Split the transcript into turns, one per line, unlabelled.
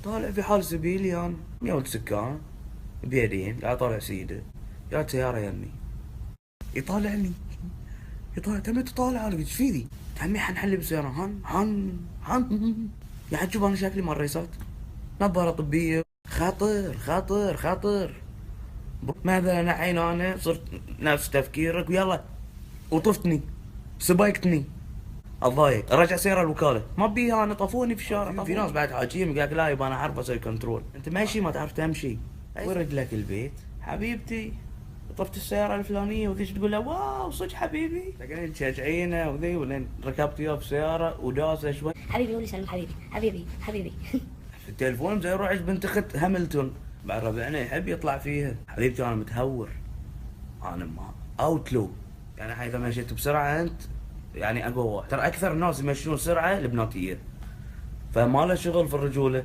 طالع في حال سبيلي انا، يا ولد سكان بيدين قاعد طالع سيده، جات سياره يمي يطالعني، يطالع تمي تطالع، انا قلت ايش فيني؟ تمي حنحل بالسياره، هن يعني شوف انا شكلي مال ريسات، نظاره طبيه، خطر خطر خطر. ماذا نحين انا صرت نفس تفكيرك ويلا، وطفتني سبايكتني الضايق، رجع سياره الوكاله ما بيها، انا طفوني في الشارع. في ناس بعد حاجيهم قال لك لا يبا انا اعرف اسوي كنترول، انت ماشي ما تعرف تمشي، ورد لك البيت حبيبتي، طفت السياره الفلانيه وذيش تقول له واو صدق حبيبي، تقعدين تشجعينه وذي، ولين ركبت وياه بسياره وداسه شوي.
حبيبي قول لي سلام حبيبي حبيبي حبيبي.
في التليفون زي روح بنت اخت هاملتون، بعد ربعنا يحب يطلع فيها، حبيبتي انا متهور، انا ما اوتلو، يعني حيث مشيت بسرعه انت يعني اقوى واحد، ترى اكثر الناس يمشون سرعه البناتيه، فما له شغل في الرجوله.